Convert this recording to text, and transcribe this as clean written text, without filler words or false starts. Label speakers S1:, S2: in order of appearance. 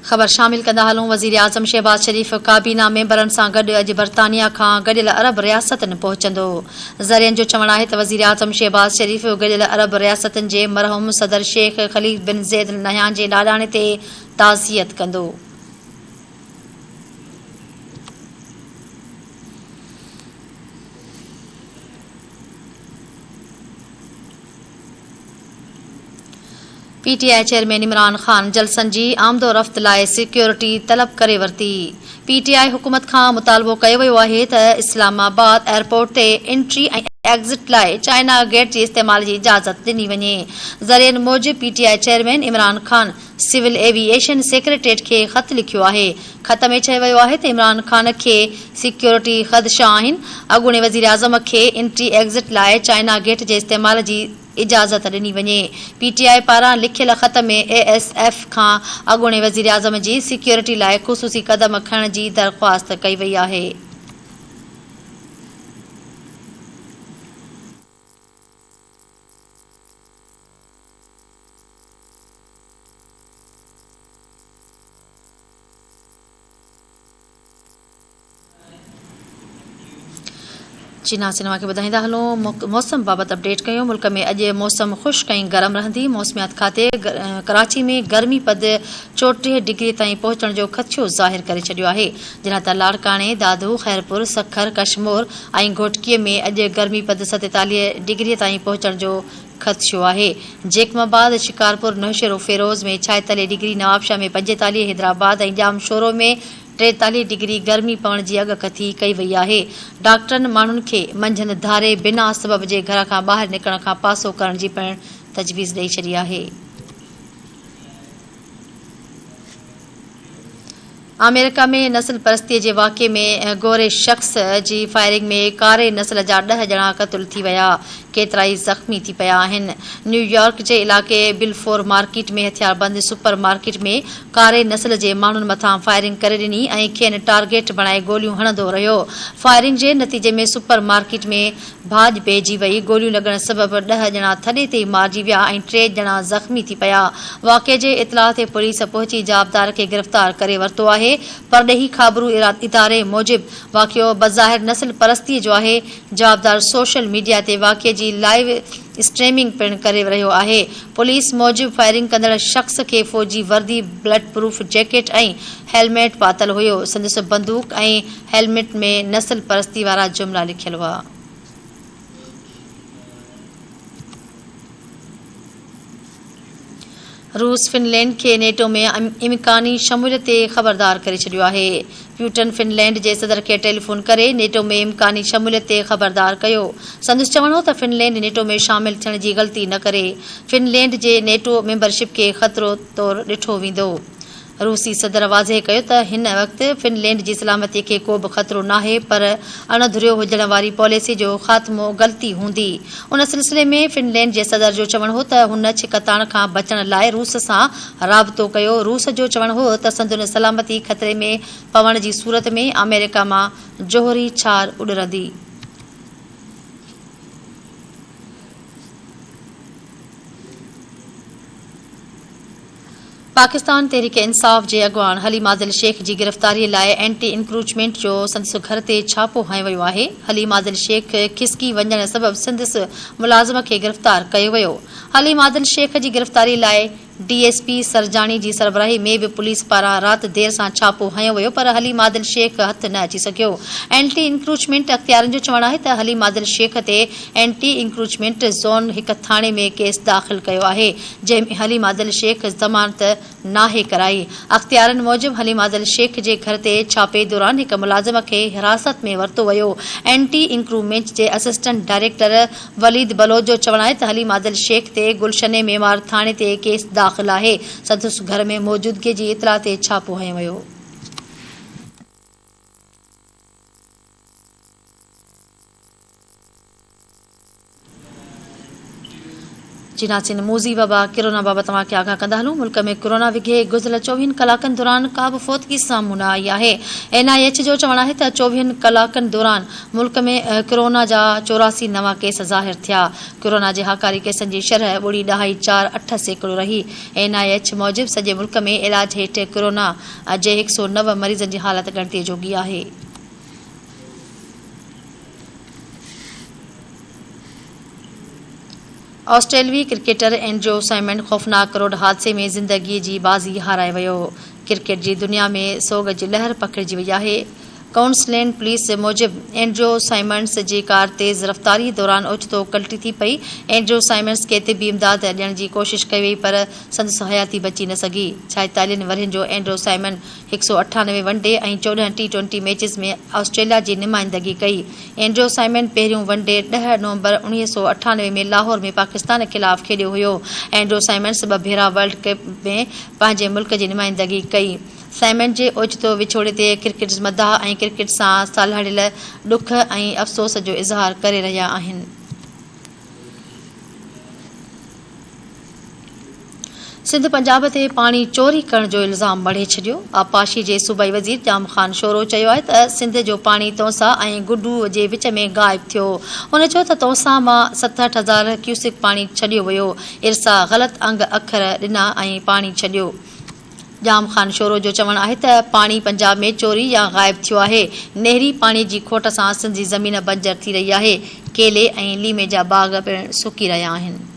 S1: ख़बर शामिल कंदा हलूं। वज़ीर आज़म शहबाज शरीफ़ काबीना मेंबरनि सां गॾु अॼु बर्तानिया खां गॾियल अरब रियासतनि पहुचंदो। ज़रियनि जो चवणु आहे त वज़ीर आज़म शहबाज शरीफ़ गॾियल अरब रियासतनि जे मरहूम सदर शेख ख़लीफ़ बिन ज़ैद अल नहयान जे लाॾाणे ते ताज़ियत कंदो। पीटीआई चेयरमैन इमरान ख़ान जलसनि जी आमदोरफ़्त लाइ सिक्योरिटी तलब करे वरिती। पीटीआई हुकूमत खां मुतालबो कयो वियो आहे त इस्लामाबाद एयरपोर्ट ते एंट्री ऐं एग्ज़िट लाइ चाइना गेट जे इस्तेमाल जी इजाज़त ॾिनी वञे। ज़रियनि मूजिबि PTI chairman Imran Khan civil aviation secretariat खे ख़त लिखियो आहे। ख़त में चयो वियो आहे त इमरान ख़ान खे सिक्योरिटी ख़दशा आहिनि। अॻूणे वज़ीर आज़म खे एंट्री एग्ज़िट लाइ चाइना गेट जे इस्तेमाल जी इजाज़त ॾिनी वञे। पीटीआई पारां लिखियल ख़त में एएसएफ खां अॻूणे वज़ीर आज़म जी सिक्योरिटी लाइ ख़ुसूसी क़दम खणण जी दरख़्वास्त कई वई आहे। चीना सिनेमा खे ॿुधाईंदा हलूं। मौसम बाबति अपडेट कयूं। मुल्क में अॼु मौसम ख़ुश्क ऐं गरम रहंदी। मौसमियात खाते कराची में गर्मी पद 34 डिग्री ताईं पहुचण जो ख़दशो ज़ाहिर करे छॾियो आहे। जिन त लाड़काणे, दादू, ख़ैरपुर, सखर, कशमोर ऐं घोटकीअ में अॼु गर्मी पद 47 डिग्री ताईं पहुचण जो ख़दशो आहे। जेकमाबाद, शिकारपुर, नौशेरो, फेरोज़ में 46 डिग्री, नवाबशाह में 45, हैदराबाद ऐं जामशोरो में 43 डिग्री गर्मी पवण जी अॻकथी कई वई आहे। डॉक्टरनि माण्हुनि खे मंझंदि धारे बिना सबब जे घर खां ॿाहिरि निकिरण खां पासो करण जी पिणु तजवीज़ ॾेई छॾी आहे। अमेरिका में नस्ल परस्तीअ जे वाक़े में गोरे शख़्स जी फायरिंग में कारे नस्ल जा 10 ॼणा क़तलु थी विया। केतिराई ज़ख़्मी थी पिया आहिनि। न्यूयॉर्क जे इलाइक़े बिलफोर मार्केट में हथियारबंद सुपर मार्केट में कारे नस्ल जे माण्हुनि मथां फायरिंग करे ॾिनी ऐं खेनि टारगेट बणाए गोलियूं हणंदो रहियो। फायरिंग जे नतीजे में सुपर मार्केट में भाॼ पइजी वई। गोलियूं लॻण सबबि 10 ॼणा थॾे ते मारिजी विया ऐं 3 ॼणा ज़ख़्मी थी पिया। वाक़े जे इतलाह ते पुलिस पहुची जाबदार खे गिरफ़्तार करे वरितो आहे। परॾेही ख़बरूं इदारे मूजिबि वाक़ियो बज़ाहिर नस्ल परस्तीअ जो आहे। जाबदार सोशल मीडिया ते वाक़िए जी लाइव स्ट्रीमिंग पिणु करे रहियो आहे। पुलिस मूजिबि फायरिंग कंदड़ शख़्स खे फ़ौजी वर्दी, ब्लड प्रूफ जैकेट ऐं हेलमेट पातल हुयो। संदसि बंदूक ऐं हेलमेट में नस्ल परस्ती वारा जुमिला लिखियल हुआ। रूस फिनलैंड खे नेटो में इम्कानी शमूलियत ते ख़बरदार करे छॾियो आहे। प्यूटन फिनलैंड जे सदर खे टेलीफोन करे नेटो में इम्कानी शमूलियत ते ख़बरदार कयो। संदसि चवणो त फिनलैंड नेटो में शामिल थियण जी ग़लती न करे। फिनलैंड जे नेटो मेंबरशिप खे ख़तरो तौरु ॾिठो वेंदो। रूसी सदर वाज़े कयो त हिन वक़्तु फिनलैंड जी सलामतीअ खे को बि ख़तरो नाहे, पर अणधुरियो हुजण वारी पॉलिसी जो ख़ात्मो ग़लती हूंदी। उन सिलसिले में फिनलैंड जे सदर जो चवणु हो त हुन छिकताण खां बचण लाइ रूस सां राबितो कयो। रूस जो चवणु हो त संदुनि सलामती ख़तरे में पवण जी सूरत में अमेरिका मां जोहरी छार उॾरंदी। पाकिस्तान तहरीक इंसाफ़ जे अॻुवान हलीम आदिल शेख जी गिरफ़्तारीअ लाइ एंटी इंक्रूचमेंट जो संदसि घर ते छापो हयो वियो आहे। हलीम आदिल शेख खिसकी वञण सबबि संदसि मुलाज़िम खे गिरफ़्तार कयो वियो। हलीम आदिल शेख जी गिरफ़्तारी लाइ डीएसपी सरजानी जी सरबराही में बि पुलिस पारां राति देर सां छापो हयो वियो, पर हलीम आदिल शेख हथ न अची सघियो। एंटी इंक्रूचमेंट अख़्तियारनि जो चवणु आहे त हलीम आदिल शेख ते एंटी इंक्रूचमेंट ज़ोन 1 थाणे में केस दाख़िल कयो आहे, जंहिं में हलीम आदिल शेख ज़मानत नाहे कराई। अख़्तियारनि मूजिबि हलीम आदिल शेख जे घर ते छापे दौरान हिक मुलाज़िम खे हिरासत में वरितो वियो। एंटी इंक्रूचमेंट जे असिस्टेंट डायरेक्टर वलीद बलोच जो चवणु आहे त हलीम आदिल शेख ते गुलशन मेमार थाणे ते केस दाख़िल आहे। संदसि घर में मौजूदगी जी इतला ते छापो हयो वियो। जी नासिन मूज़ी वबा कोरोना बाबति तव्हांखे आगाह कंदा हलूं। मुल्क में कोरोना विघे गुज़िरियल 24 कलाकनि दौरान का बि फ़ौतगी साम्हूं न आई आहे। NIH जो चवणु आहे त 24 कलाकनि दौरान मुल्क में कोरोना जा 84 नवां केस ज़ाहिर थिया। कोरोना जे हाकारी केसनि जी शरह 0.48% रही। NIH मूजिबि सॼे मुल्क में इलाज हेठि कोरोना जे 109 मरीज़नि जी हालत ॻणितीअ जोगी आहे। ऑस्ट्रेलवी क्रिकेटर एंड्रू साइमन ख़ौफ़नाक रोड हादसे में ज़िंदगीअ जी बाज़ी हाराए वियो। क्रिकेट जी दुनिया में सोग जी लहर पखिड़िजी वई आहे। क्वींसलैंड पुलिस मूजिबि एंड्रू साइमन्स जी कार तेज़ रफ़्तारी दौरान ओचितो कल्टी थी पई। एंड्रू साइमन्स खे तिबी इमदाद ॾियण जी कोशिश कई वई पर संदसि हयाती बची न सघी। 46 वरहनि जो एंड्रू साइमन 198 वनडे ऐं 14 T20 मैचिस में ऑस्ट्रेलिया जी नुमाइंदगी कई। एंड्रू साइमन पहिरियों वनडे 10 नवंबर 1998 में लाहौर में पाकिस्तान ख़िलाफ़ खेॾियो हुयो। एंड्रू साइमन्स 2 भेरा वर्ल्ड कप में पंहिंजे मुल्क जी नुमाइंदगी कई। साइमन जे ओचितो विछोड़े ते क्रिकेट मदाह ऐं क्रिकेट सां सालहड़ियल ॾुख ऐं अफ़सोस जो इज़हार करे रहिया आहिनि। सिंध पंजाब ते पाणी चोरी करण जो इल्ज़ाम मढ़े छॾियो। आबपाशी जे सूबाई वज़ीर जाम ख़ान शोरो चयो आहे त सिंध जो पाणी तौसा ऐं गुडू जे विच में ग़ाइब थियो। हुन चयो त तौसा मां 67,000 क्यूसिक पाणी छॾियो वियो। इरसा ग़लति अंग अखर ॾिना ऐं पाणी छॾियो। जाम ख़ान शोरो जो चवणु आहे त पाणी पंजाब में चोरी या ग़ाइब थियो आहे। नहरी पाणी जी खोट सां सिंध जी ज़मीन बंजर थी रही आहे। केले ऐं लीमे जा बाग़ पिणु सुकी रहिया आहिनि।